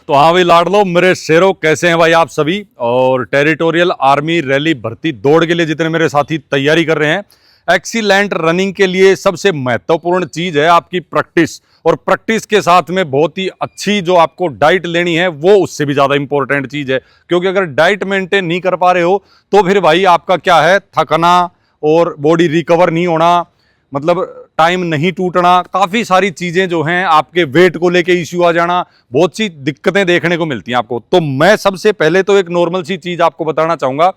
तो हाँ भाई लाडलो मेरे शेरों, कैसे हैं भाई आप सभी। और टेरिटोरियल आर्मी रैली भर्ती दौड़ के लिए जितने मेरे साथी तैयारी कर रहे हैं, एक्सीलेंट रनिंग के लिए सबसे महत्वपूर्ण चीज है आपकी प्रैक्टिस। और प्रैक्टिस के साथ में बहुत ही अच्छी जो आपको डाइट लेनी है वो उससे भी ज्यादा इंपॉर्टेंट चीज है। क्योंकि अगर डाइट मेंटेन नहीं कर पा रहे हो तो फिर भाई आपका क्या है, थकना और बॉडी रिकवर नहीं होना, मतलब टाइम नहीं टूटना, काफी सारी चीजें जो हैं, आपके वेट को लेके इश्यू आ जाना, बहुत सी दिक्कतें देखने को मिलती हैं आपको। तो मैं सबसे पहले तो एक नॉर्मल सी चीज आपको बताना चाहूंगा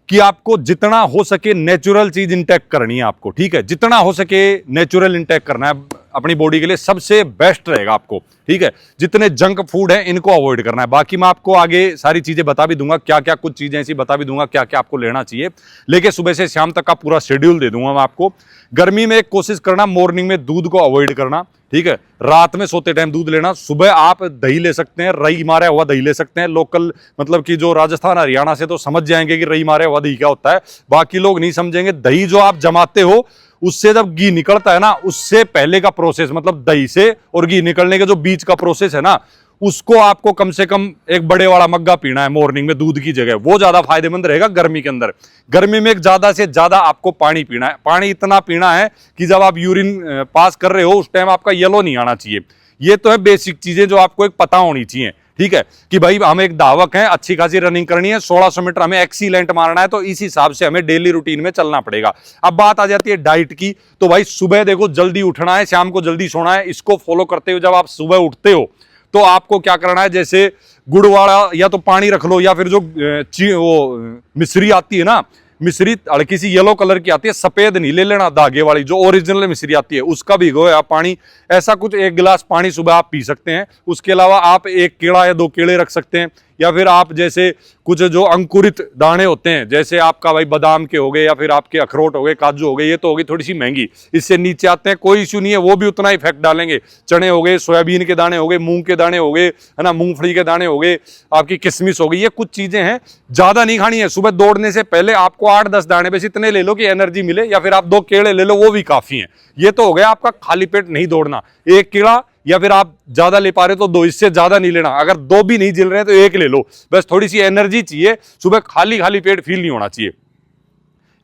कि आपको जितना हो सके नेचुरल चीज इंटेक करनी है आपको, ठीक है। जितना हो सके नेचुरल इंटेक करना है अपनी बॉडी के लिए, सबसे बेस्ट रहेगा आपको, ठीक है। जितने जंक फूड है इनको अवॉइड करना है। बाकी मैं आपको आगे सारी चीजें बता भी दूंगा, क्या क्या कुछ चीजें ऐसी बता भी दूंगा क्या क्या आपको लेना चाहिए। लेके सुबह से शाम तक का पूरा शेड्यूल दे दूंगा मैं आपको। गर्मी में एक कोशिश करना मॉर्निंग में दूध को अवॉइड करना, ठीक है। रात में सोते टाइम दूध लेना। सुबह आप दही ले सकते हैं, रई मारा हुआ दही ले सकते हैं। लोकल मतलब कि जो राजस्थान हरियाणा से तो समझ जाएंगे कि रई मारा हुआ दही क्या होता है, बाकी लोग नहीं समझेंगे। दही जो आप जमाते हो उससे जब घी निकलता है ना, उससे पहले का प्रोसेस, मतलब दही से और घी निकलने के जो बीच का प्रोसेस है ना, उसको आपको कम से कम एक बड़े वाला मग्गा पीना है मॉर्निंग में दूध की जगह। वो ज्यादा फायदेमंद रहेगा गर्मी के अंदर। गर्मी में एक ज्यादा से ज्यादा आपको पानी पीना है। पानी इतना पीना है कि जब आप यूरिन पास कर रहे हो उस टाइम आपका येलो नहीं आना चाहिए। ये तो है बेसिक चीजें जो आपको एक पता होनी चाहिए, ठीक है। कि भाई हम एक धावक हैं, अच्छी खासी रनिंग करनी है, 1600 मीटर हमें एक्सीलेंट मारना है, तो इस हिसाब से हमें डेली रूटीन में चलना पड़ेगा। अब बात आ जाती है डाइट की। तो भाई सुबह देखो जल्दी उठना है, शाम को जल्दी सोना है। इसको फॉलो करते हुए जब आप सुबह उठते हो तो आपको क्या करना है, जैसे गुड़ वाला या तो पानी रख लो, या फिर जो वो मिश्री आती है ना, मिश्री हल्की सी येलो कलर की आती है, सफेद नहीं ले लेना, धागे वाली जो ओरिजिनल मिश्री आती है उसका भिगोया पानी, ऐसा कुछ 1 गिलास पानी सुबह आप पी सकते हैं। उसके अलावा आप 1 केला या 2 केले रख सकते हैं। या फिर आप जैसे कुछ जो अंकुरित दाने होते हैं, जैसे आपका भाई बादाम के हो गए, या फिर आपके अखरोट हो गए, काजू हो गए, ये तो होगी थोड़ी सी महंगी, इससे नीचे आते हैं, कोई इश्यू नहीं है, वो भी उतना इफेक्ट डालेंगे। चने हो गए, सोयाबीन के दाने हो गए, मूंग के दाने हो गए, है ना, मूंगफली के दाने हो गए, आपकी किशमिश हो गई, ये कुछ चीजें हैं, ज्यादा नहीं खानी है। सुबह दौड़ने से पहले आपको 8-10 दाने बस इतने ले लो कि एनर्जी मिले, या फिर आप 2 केले ले लो, वो भी काफी है। ये तो हो गया आपका खाली पेट नहीं दौड़ना। 1 केला, या फिर आप ज्यादा ले पा रहे हो तो 2, इससे ज्यादा नहीं लेना। अगर 2 भी नहीं जिल रहे तो 1 ले लो, बस थोड़ी सी एनर्जी चाहिए। सुबह खाली खाली पेट फील नहीं होना चाहिए।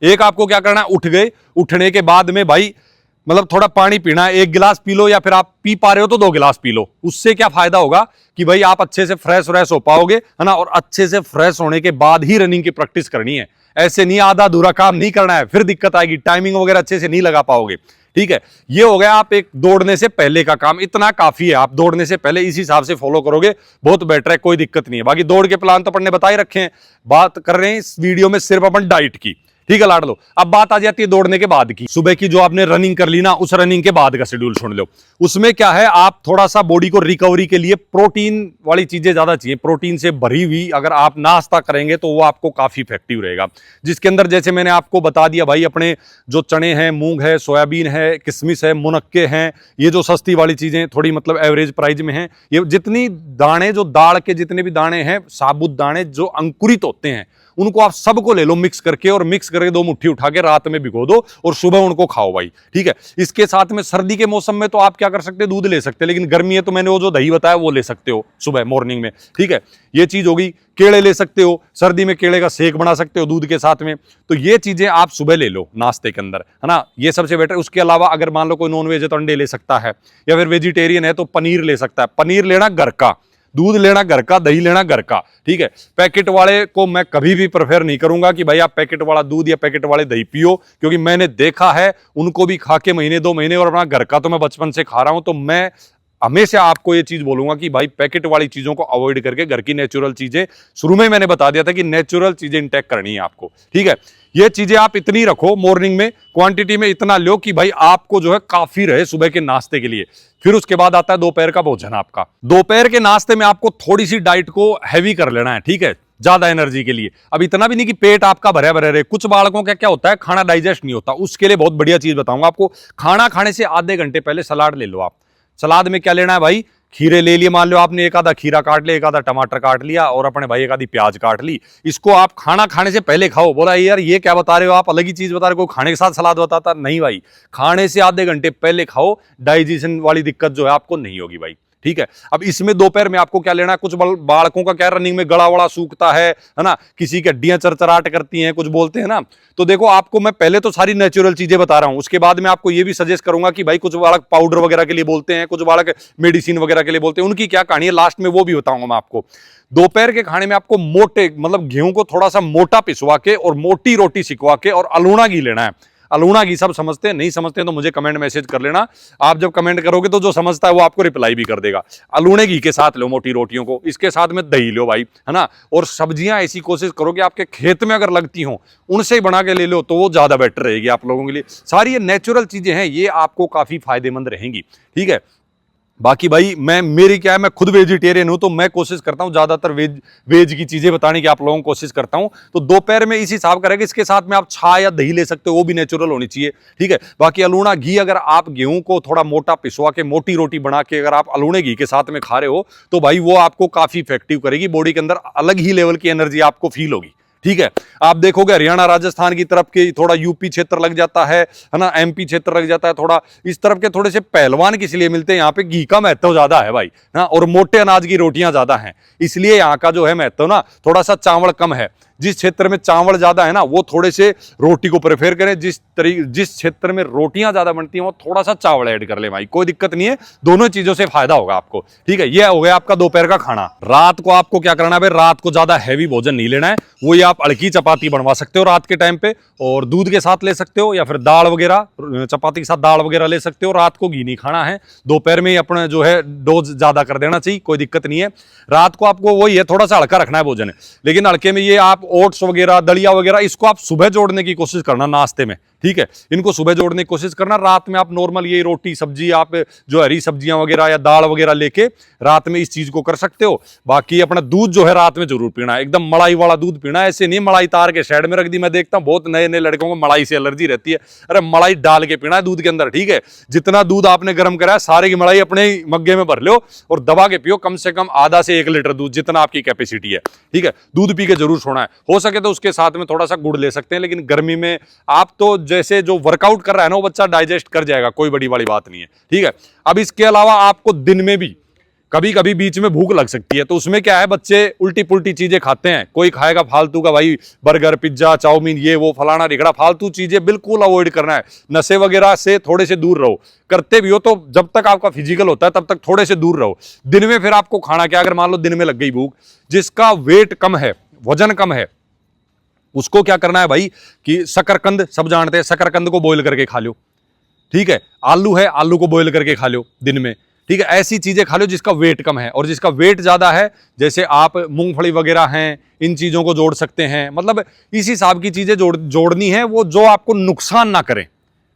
एक आपको क्या करना है, उठ गए, उठने के बाद में भाई मतलब थोड़ा पानी पीना है। 1 गिलास पी लो, या फिर आप पी पा रहे हो तो 2 गिलास पी लो। उससे क्या फायदा होगा कि भाई आप अच्छे से फ्रेश हो पाओगे, है ना। और अच्छे से फ्रेश होने के बाद ही रनिंग की प्रैक्टिस करनी है। ऐसे नहीं आधा अधूरा काम नहीं करना है, फिर दिक्कत आएगी, टाइमिंग वगैरह अच्छे से नहीं लगा पाओगे, ठीक है। ये हो गया आप एक दौड़ने से पहले का काम, इतना काफी है। आप दौड़ने से पहले इस हिसाब से फॉलो करोगे बहुत बेटर है, कोई दिक्कत नहीं है। बाकी दौड़ के प्लान तो अपन ने बता ही रखे हैं। बात कर रहे हैं इस वीडियो में सिर्फ अपन डाइट की, ठीक है लाड लो। अब बात आ जाती है दौड़ने के बाद की। सुबह की जो आपने रनिंग कर ली ना, उस रनिंग के बाद का शेड्यूल सुन लो। उसमें क्या है, आप थोड़ा सा बॉडी को रिकवरी के लिए प्रोटीन वाली चीजें ज्यादा चाहिए। प्रोटीन से भरी हुई अगर आप नाश्ता करेंगे तो वो आपको काफी इफेक्टिव रहेगा। जिसके अंदर जैसे मैंने आपको बता दिया भाई, अपने जो चने हैं, मूंग है, सोयाबीन है, किशमिश है, मुनक्के हैं, ये जो सस्ती वाली चीजें थोड़ी मतलब एवरेज प्राइस में हैं, ये जितनी दाने, जो दाल के जितने भी दाने हैं, साबुत दाने जो अंकुरित होते हैं, उनको आप सबको ले लो मिक्स करके, और मिक्स करके 2 मुट्ठी उठा के रात में भिगो दो और सुबह उनको खाओ भाई, ठीक है। इसके साथ में सर्दी के मौसम में तो आप क्या कर सकते हैं, दूध ले सकते हैं। लेकिन गर्मी है तो मैंने वो जो दही बताया वो ले सकते हो सुबह मॉर्निंग में, ठीक है। ये चीज होगी। केले ले सकते हो, सर्दी में केले का शेक बना सकते हो दूध के साथ में। तो ये चीजें आप सुबह ले लो नाश्ते के अंदर, है ना, ये सबसे बेटर। उसके अलावा अगर मान लो कोई नॉन वेज है तो अंडे ले सकता है, या फिर वेजिटेरियन है तो पनीर ले सकता है। पनीर लेना घर का, दूध लेना घर का, दही लेना घर का, ठीक है। पैकेट वाले को मैं कभी भी प्रेफर नहीं करूंगा कि भाई आप पैकेट वाला दूध या पैकेट वाले दही पियो, क्योंकि मैंने देखा है उनको भी खा के महीने 2 महीने, और अपना घर का तो मैं बचपन से खा रहा हूं। तो मैं हमेशा आपको ये चीज बोलूंगा कि भाई पैकेट वाली चीजों को अवॉइड करके घर की नेचुरल चीजें, शुरू में मैंने बता दिया था कि नेचुरल चीजें इंटेक करनी है आपको, ठीक है। ये चीजें आप इतनी रखो मॉर्निंग में, क्वांटिटी में इतना लो कि भाई आपको जो है काफी रहे सुबह के नाश्ते के लिए। फिर उसके बाद आता है दोपहर का भोजन आपका। दोपहर के नाश्ते में आपको थोड़ी सी डाइट को हैवी कर लेना है, ठीक है, ज्यादा एनर्जी के लिए। अब इतना भी नहीं कि पेट आपका भरे भरे रहे। कुछ बालकों का क्या होता है, खाना डाइजेस्ट नहीं होता, उसके लिए बहुत बढ़िया चीज बताऊंगा आपको। खाना खाने से आधे घंटे पहले सलाद ले लो आप। सलाद में क्या लेना है भाई, खीरे ले लिए, मान लो आपने 1 आधा खीरा काट लिया, 1 आधा टमाटर काट लिया, और अपने भाई 1 आधी प्याज काट ली। इसको आप खाना खाने से पहले खाओ। बोला यार ये क्या बता रहे हो आप, अलग ही चीज बता रहे हो, खाने के साथ सलाद बताता नहीं भाई, खाने से आधे घंटे पहले खाओ, डाइजेशन वाली दिक्कत जो है आपको नहीं होगी भाई, ठीक है। अब इसमें दोपहर में आपको क्या लेना है, कुछ बालकों का क्या रनिंग में गला वड़ा सूखता है ना, किसी की हड्डियां चरचराट करती हैं, कुछ बोलते हैं ना। तो देखो आपको मैं पहले तो सारी नेचुरल चीजें बता रहा हूं, उसके बाद मैं आपको ये भी सजेस्ट करूंगा कि भाई कुछ बालक पाउडर वगैरह के लिए बोलते हैं, कुछ बालक मेडिसिन वगैरह के लिए बोलते हैं, उनकी क्या कहानी है लास्ट में वो भी बताऊंगा मैं आपको। दोपहर के खाने में आपको मोटे मतलब गेहूं को थोड़ा सा मोटा पिसवा के और मोटी रोटी सिकवा के और अलूणा घी लेना है। अलूणा घी सब समझते हैं, नहीं समझते हैं तो मुझे कमेंट मैसेज कर लेना। आप जब कमेंट करोगे तो जो समझता है वो आपको रिप्लाई भी कर देगा। अलूणे घी के साथ लो मोटी रोटियों को, इसके साथ में दही लो भाई, है ना। और सब्जियां ऐसी कोशिश करो कि आपके खेत में अगर लगती हो उनसे ही बना के ले लो तो वो ज्यादा बेटर रहेगी आप लोगों के लिए। सारी ये नेचुरल चीजें हैं, ये आपको काफी फायदेमंद रहेंगी, ठीक है। बाकी भाई मेरी क्या है, मैं खुद वेजिटेरियन हूं तो मैं कोशिश करता हूं ज्यादातर वेज की चीजें बताने की आप लोगों को कोशिश करता हूं। तो दोपहर में इसी हिसाब का रहेगा, इसके साथ में आप छा या दही ले सकते हो, वो भी नेचुरल होनी चाहिए, ठीक है। बाकी अलूणा घी अगर आप गेहूं को थोड़ा मोटा पिसवा के मोटी रोटी बना के अगर आप अलूणे घी के साथ में खा रहे हो तो भाई वो आपको काफी इफेक्टिव करेगी, बॉडी के अंदर अलग ही लेवल की एनर्जी आपको फील होगी, ठीक है। आप देखोगे हरियाणा राजस्थान की तरफ के थोड़ा यूपी क्षेत्र लग जाता है ना, एमपी क्षेत्र लग जाता है, थोड़ा इस तरफ के थोड़े से पहलवान किस लिए मिलते हैं, यहाँ पे घी का महत्व ज्यादा है भाई ना, और मोटे अनाज की रोटियां ज्यादा हैं, इसलिए यहाँ का जो है महत्व ना, थोड़ा सा चावल कम है। जिस क्षेत्र में चावल ज्यादा है ना वो थोड़े से रोटी को प्रेफर करें, जिस क्षेत्र में रोटियां ज्यादा बनती हैं वो थोड़ा सा चावल ऐड कर ले भाई, कोई दिक्कत नहीं है, दोनों चीजों से फायदा होगा आपको, ठीक है। ये हो गया आपका दोपहर का खाना। रात को आपको क्या करना है भाई, रात को ज्यादा हैवी भोजन नहीं लेना है, वो आप हल्की चपाती बनवा सकते हो रात के टाइम पे, और दूध के साथ ले सकते हो या फिर दाल वगैरह, चपाती के साथ दाल वगैरह ले सकते हो। रात को घी नहीं खाना है, दोपहर में अपना जो है डोज ज्यादा कर देना चाहिए, कोई दिक्कत नहीं है। रात को आपको वही है, थोड़ा सा हल्का रखना है भोजन, लेकिन हल्के में ये आप ओट्स वगैरह दलिया वगैरह इसको आप सुबह जोड़ने की कोशिश करना नाश्ते में, ठीक है। इनको सुबह जोड़ने की कोशिश करना, रात में आप नॉर्मल ये रोटी सब्जी आप जो हरी सब्जियां वगैरह या दाल वगैरह लेके रात में इस चीज को कर सकते हो। बाकी अपना दूध जो है रात में जरूर पीना है, एकदम मलाई वाला दूध पीना है, ऐसे नहीं मलाई तार के साइड में रख दी। मैं देखता हूं बहुत नए नए लड़कों को मलाई से एलर्जी रहती है, अरे मलाई डाल के पीना है दूध के अंदर, ठीक है। जितना दूध आपने गर्म करा है सारे की मलाई अपने मग्गे में भर लो और दबा के पियो, कम से कम आधा से 1 लीटर दूध, जितना आपकी कैपेसिटी है, ठीक है। दूध पी के जरूर सोना है, हो सके तो उसके साथ में थोड़ा सा गुड़ ले सकते हैं, लेकिन गर्मी में आप तो जैसे जो वर्कआउट कर रहा है ना वो बच्चा डाइजेस्ट कर जाएगा, कोई बड़ी वाली बात नहीं है, ठीक है। अब इसके अलावा आपको दिन में भी कभी कभी बीच में भूख लग सकती है, तो उसमें क्या है, बच्चे उल्टी पुल्टी चीजें खाते हैं, कोई खाएगा फालतू का भाई बर्गर पिज्जा चाउमीन ये वो फलाना रिगड़ा, फालतू चीजें बिल्कुल अवॉइड करना है। नशे वगैरह से थोड़े से दूर रहो, करते भी हो तो जब तक आपका फिजिकल होता है तब तक थोड़े से दूर रहो। दिन में फिर आपको खाना क्या, अगर मान लो दिन में लग गई भूख, जिसका वेट कम है, वजन कम है, उसको क्या करना है भाई कि शकरकंद, सब जानते हैं शकरकंद को बॉईल करके खा लो, ठीक है। आलू है, आलू को बॉईल करके खा लो दिन में, ठीक है। ऐसी चीजें खा लो जिसका वेट कम है, और जिसका वेट ज्यादा है जैसे आप मूंगफली वगैरह हैं, इन चीजों को जोड़ सकते हैं। मतलब इस हिसाब की चीजें जोड़नी है वो जो आपको नुकसान ना करें,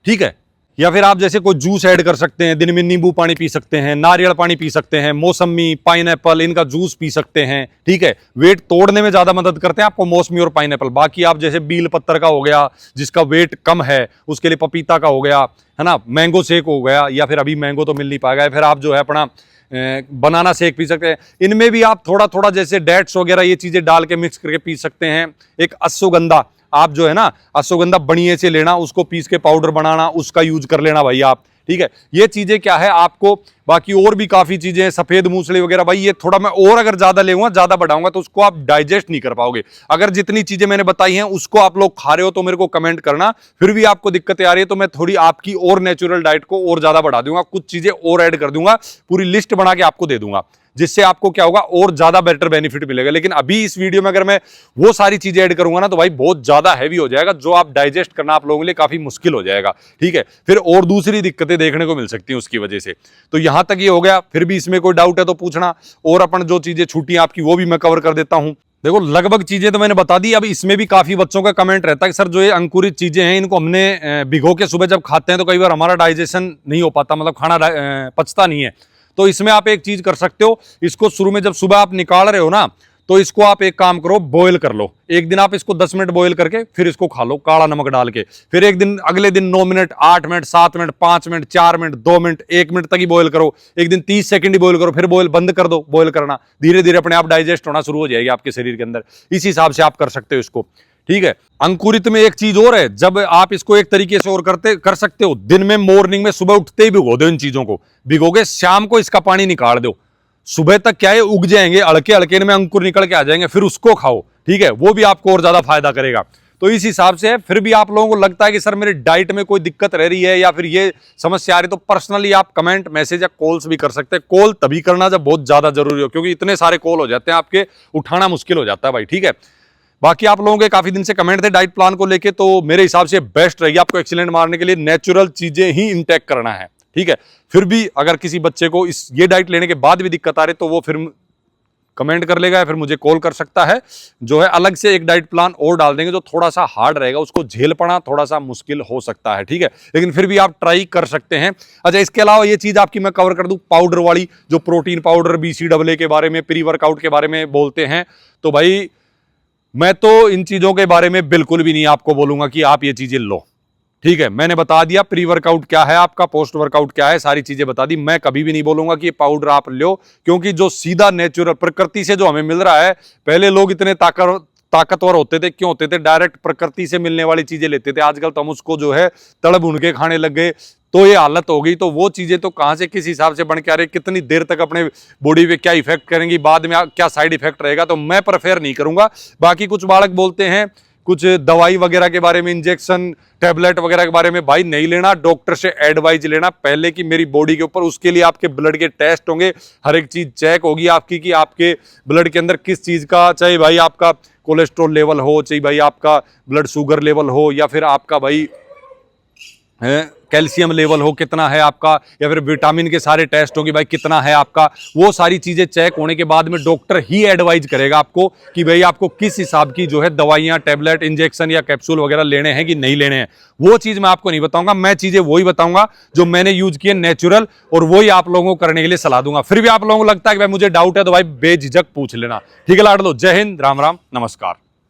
ठीक है। या फिर आप जैसे कोई जूस ऐड कर सकते हैं, दिन में नींबू पानी पी सकते हैं, नारियल पानी पी सकते हैं, मौसमी पाइनएप्पल इनका जूस पी सकते हैं, ठीक है। वेट तोड़ने में ज्यादा मदद करते हैं आपको मौसमी और पाइनएप्पल। बाकी आप जैसे बील पत्तर का हो गया जिसका वेट कम है, उसके लिए पपीता का हो गया, है ना, मैंगो शेक हो गया, या फिर अभी मैंगो तो मिल नहीं पाएगा, फिर आप जो है अपना बनाना शेक पी सकते हैं। इनमें भी आप थोड़ा थोड़ा जैसे डेट्स वगैरह ये चीजें डाल के मिक्स करके पी सकते हैं। एक अश्वगंधा, आप जो है ना अश्वगंधा बढ़िया से लेना, उसको पीस के पाउडर बनाना, उसका यूज कर लेना भाई आप, ठीक है। ये चीजें क्या है आपको, बाकी और भी काफी चीजें हैं, सफेद मूसली वगैरह, भाई ये थोड़ा मैं और अगर ज्यादा लेऊंगा, ज्यादा बढ़ाऊंगा तो उसको आप डाइजेस्ट नहीं कर पाओगे। अगर जितनी चीजें मैंने बताई हैं उसको आप लोग खा रहे हो तो मेरे को कमेंट करना, फिर भी आपको दिक्कतें आ रही है तो मैं थोड़ी आपकी और नेचुरल डाइट को और ज्यादा बढ़ा दूंगा, कुछ चीजें और ऐड कर दूंगा, पूरी लिस्ट बना के आपको दे दूंगा, जिससे आपको क्या होगा और ज्यादा बेटर बेनिफिट मिलेगा। लेकिन अभी इस वीडियो में अगर मैं वो सारी चीजें ऐड करूंगा ना तो भाई बहुत ज्यादा हैवी हो जाएगा, जो आप डाइजेस्ट करना आप लोगों के लिए काफी मुश्किल हो जाएगा, ठीक है। फिर और दूसरी दिक्कतें देखने को मिल सकती हैं उसकी वजह से। तो यहां तक ये हो गया, फिर भी इसमें कोई डाउट है तो पूछना, और अपन जो चीजें छूटी आपकी वो भी मैं कवर कर देता हूं। देखो लगभग चीजें तो मैंने बता दी। अब इसमें भी काफी बच्चों का कमेंट रहता है कि सर जो ये अंकुरित चीजें हैं इनको हमने भिगो के सुबह जब खाते हैं तो कई बार हमारा डाइजेशन नहीं हो पाता, मतलब खाना पचता नहीं है। तो इसमें आप एक चीज कर सकते हो, इसको शुरू में जब सुबह आप निकाल रहे हो ना तो इसको आप एक काम करो, बॉईल कर लो। एक दिन आप इसको 10 मिनट बॉईल करके फिर इसको खा लो काला नमक डाल के। फिर एक दिन अगले दिन 9 minute, 8 minute, 7 minute, 5 minute, 4 minute, 2 minute, 1 minute तक ही बॉईल करो। एक दिन 30 सेकंड ही बॉईल करो, फिर बॉईल बंद कर दो। बॉईल करना धीरे धीरे अपने आप डाइजेस्ट होना शुरू हो जाएगी आपके शरीर के अंदर। इस हिसाब से आप कर सकते हो इसको, ठीक है। अंकुरित में एक चीज और है, जब आप इसको एक तरीके से और कर सकते हो, दिन में मॉर्निंग में सुबह उठते ही भिगो दो, इन चीजों को भिगोगे, शाम को इसका पानी निकाल दो, सुबह तक क्या है उग जाएंगे, हल्के हल्के में अंकुर निकल के आ जाएंगे, फिर उसको खाओ, ठीक है, वो भी आपको और ज्यादा फायदा करेगा। तो इस हिसाब से है। फिर भी आप लोगों को लगता है कि सर मेरी डाइट में कोई दिक्कत रह रही है या फिर ये समस्या आ रही है, तो पर्सनली आप कमेंट, मैसेज या कॉल्स भी कर सकते हैं। कॉल तभी करना जब बहुत ज्यादा जरूरी हो, क्योंकि इतने सारे कॉल हो जाते हैं आपके, उठाना मुश्किल हो जाता है भाई, ठीक है। बाकी आप लोगों के काफी दिन से कमेंट थे डाइट प्लान को लेके, तो मेरे हिसाब से बेस्ट रहेगी आपको एक्सीलेंट मारने के लिए नेचुरल चीजें ही इंटेक करना है, ठीक है। फिर भी अगर किसी बच्चे को ये डाइट लेने के बाद भी दिक्कत आ रही, तो वो फिर कमेंट कर लेगा या फिर मुझे कॉल कर सकता है, जो है अलग से एक डाइट प्लान और डाल देंगे जो थोड़ा सा हार्ड रहेगा, उसको झेल पाना थोड़ा सा मुश्किल हो सकता है, ठीक है, लेकिन फिर भी आप ट्राई कर सकते हैं। अच्छा, इसके अलावा ये चीज आपकी मैं कवर कर दूं, पाउडर वाली, जो प्रोटीन पाउडर, BCAA के बारे में, प्री वर्कआउट के बारे में बोलते हैं, तो भाई मैं तो इन चीजों के बारे में बिल्कुल भी नहीं आपको बोलूंगा कि आप ये चीजें लो, ठीक है। मैंने बता दिया प्री वर्कआउट क्या है आपका, पोस्ट वर्कआउट क्या है, सारी चीजें बता दी। मैं कभी भी नहीं बोलूंगा कि ये पाउडर आप लो, क्योंकि जो सीधा नेचुरल प्रकृति से जो हमें मिल रहा है, पहले लोग इतने ताकतवर होते थे, क्यों होते थे, डायरेक्ट प्रकृति से मिलने वाली चीजें लेते थे। आजकल तो हम उसको जो है तड़ भून के खाने लग गए, तो ये हालत हो गई। तो वो चीजें तो कहां से किस हिसाब से बन के आ रही, कितनी देर तक अपने बॉडी पे क्या इफेक्ट करेंगी, बाद में क्या साइड इफेक्ट रहेगा, तो मैं प्रेफर नहीं करूंगा। बाकी कुछ बालक बोलते हैं कुछ दवाई वगैरह के बारे में, इंजेक्शन टैबलेट वगैरह के बारे में, भाई नहीं लेना, डॉक्टर से एडवाइज लेना पहले कि मेरी बॉडी के ऊपर, उसके लिए आपके ब्लड के टेस्ट होंगे, हर एक चीज चेक होगी आपकी कि आपके ब्लड के अंदर किस चीज का, चाहे भाई आपका कोलेस्ट्रॉल लेवल हो, चाहे भाई आपका ब्लड शुगर लेवल हो, या फिर आपका भाई कैल्शियम लेवल हो कितना है आपका, या फिर विटामिन के सारे टेस्ट होंगे भाई कितना है आपका, वो सारी चीजें चेक होने के बाद में डॉक्टर ही एडवाइज करेगा आपको कि भाई आपको किस हिसाब की जो है दवाइयां, टैबलेट, इंजेक्शन या कैप्सूल वगैरह लेने हैं कि नहीं लेने हैं। वो चीज मैं आपको नहीं बताऊंगा, मैं चीजें वही बताऊंगा जो मैंने यूज किए नेचुरल, और वही आप लोगों को करने के लिए सलाह दूंगा। फिर भी आप लोगों को लगता है कि भाई मुझे डाउट है, तो भाई बेझिझक पूछ लेना, ठीक है लाडलो। जय हिंद, राम राम, नमस्कार।